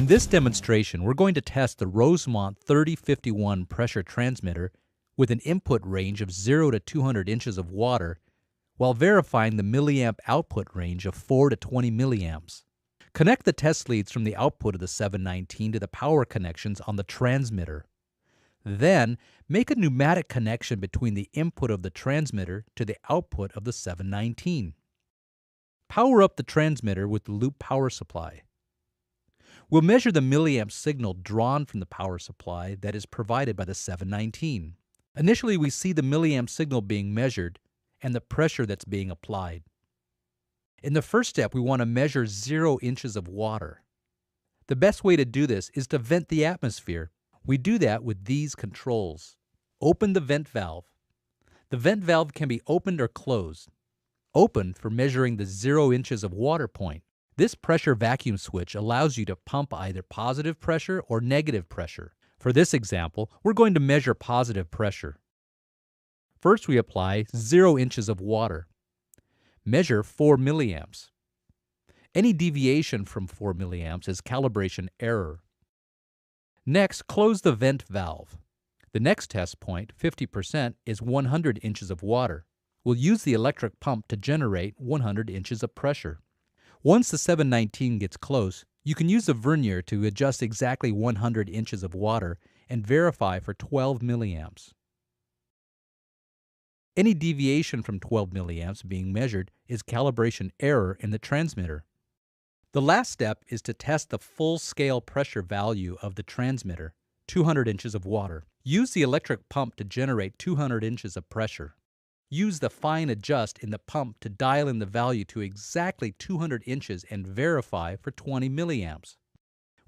this demonstration, we're going to test the Rosemont 3051 pressure transmitter with an input range of 0 to 200 inches of water while verifying the milliamp output range of 4 to 20 milliamps. Connect the test leads from the output of the 719 to the power connections on the transmitter. Then, make a pneumatic connection between the input of the transmitter to the output of the 719. Power up the transmitter with the loop power supply. We'll measure the milliamp signal drawn from the power supply that is provided by the 719. Initially, we see the milliamp signal being measured and the pressure that's being applied. In the first step, we want to measure 0 inches of water. The best way to do this is to vent the atmosphere. We do that with these controls. Open the vent valve. The vent valve can be opened or closed. Open for measuring the 0 inches of water point. This pressure vacuum switch allows you to pump either positive pressure or negative pressure. For this example, we're going to measure positive pressure. First, we apply 0 inches of water. Measure 4 milliamps. Any deviation from 4 milliamps is calibration error. Next, close the vent valve. The next test point, 50%, is 100 inches of water. We'll use the electric pump to generate 100 inches of pressure. Once the 719 gets close, you can use a vernier to adjust exactly 100 inches of water and verify for 12 milliamps. Any deviation from 12 milliamps being measured is calibration error in the transmitter. The last step is to test the full-scale pressure value of the transmitter, 200 inches of water. Use the electric pump to generate 200 inches of pressure. Use the fine adjust in the pump to dial in the value to exactly 200 inches and verify for 20 milliamps.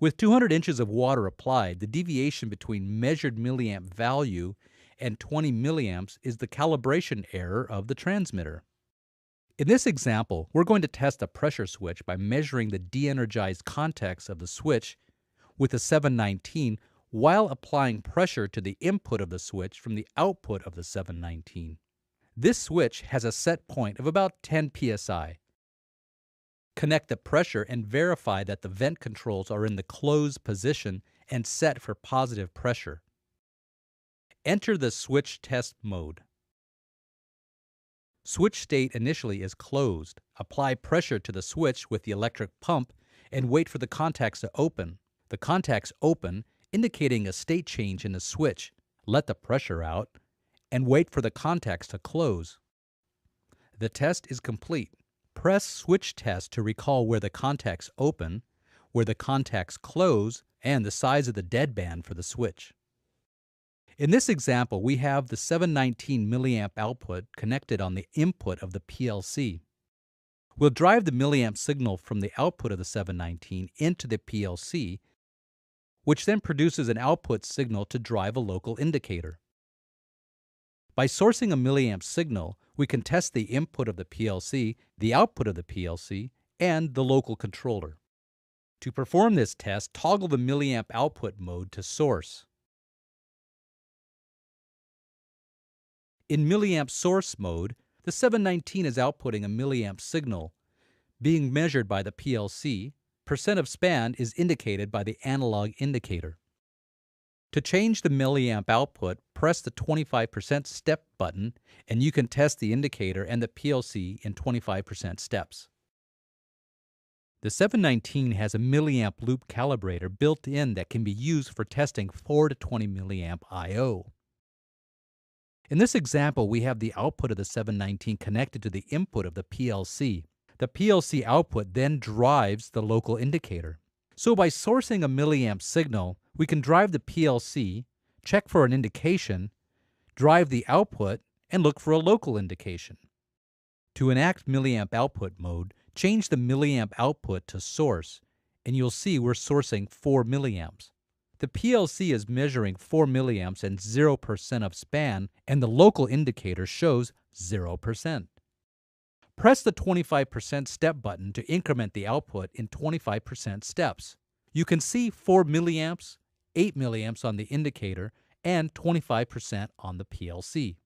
With 200 inches of water applied, the deviation between measured milliamp value and 20 milliamps is the calibration error of the transmitter. In this example, we're going to test a pressure switch by measuring the de-energized contacts of the switch with the 719 while applying pressure to the input of the switch from the output of the 719. This switch has a set point of about 10 psi. Connect the pressure and verify that the vent controls are in the closed position and set for positive pressure. Enter the switch test mode. Switch state initially is closed. Apply pressure to the switch with the electric pump and wait for the contacts to open. The contacts open, indicating a state change in the switch. Let the pressure out and wait for the contacts to close. The test is complete. Press switch test to recall where the contacts open, where the contacts close, and the size of the deadband for the switch. In this example, we have the 719 milliamp output connected on the input of the PLC. We'll drive the milliamp signal from the output of the 719 into the PLC, which then produces an output signal to drive a local indicator. By sourcing a milliamp signal, we can test the input of the PLC, the output of the PLC, and the local controller. To perform this test, toggle the milliamp output mode to source. In milliamp source mode, the 719 is outputting a milliamp signal. Being measured by the PLC, percent of span is indicated by the analog indicator. To change the milliamp output, press the 25% step button and you can test the indicator and the PLC in 25% steps. The 719 has a milliamp loop calibrator built in that can be used for testing 4 to 20 milliamp I/O. In this example, we have the output of the 719 connected to the input of the PLC. The PLC output then drives the local indicator. So by sourcing a milliamp signal, we can drive the PLC, check for an indication, drive the output, and look for a local indication. To enact milliamp output mode, change the milliamp output to source, and you'll see we're sourcing 4 milliamps. The PLC is measuring 4 milliamps and 0% of span, and the local indicator shows 0%. Press the 25% step button to increment the output in 25% steps. You can see 4 milliamps, 8 milliamps on the indicator, and 25% on the PLC.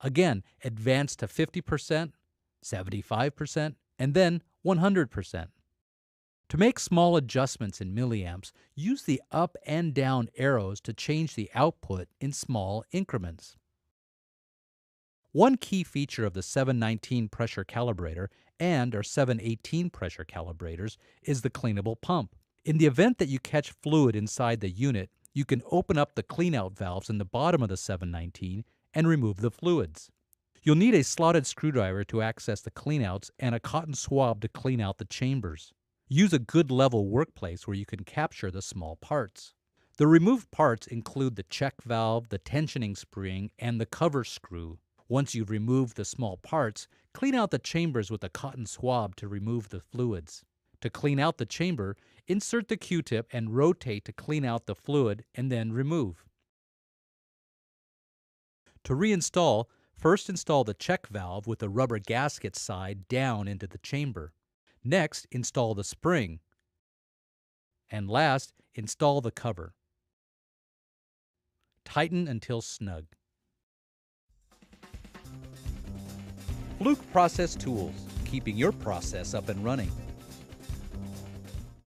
Again, advance to 50%, 75%, and then 100%. To make small adjustments in milliamps, use the up and down arrows to change the output in small increments. One key feature of the 719 pressure calibrator and our 718 pressure calibrators is the cleanable pump. In the event that you catch fluid inside the unit, you can open up the cleanout valves in the bottom of the 719 and remove the fluids. You'll need a slotted screwdriver to access the cleanouts and a cotton swab to clean out the chambers. Use a good level workplace where you can capture the small parts. The removed parts include the check valve, the tensioning spring, and the cover screw. Once you've removed the small parts, clean out the chambers with a cotton swab to remove the fluids. To clean out the chamber, insert the Q-tip and rotate to clean out the fluid and then remove. To reinstall, first install the check valve with the rubber gasket side down into the chamber. Next, install the spring. And last, install the cover. Tighten until snug. Fluke Process Tools, keeping your process up and running.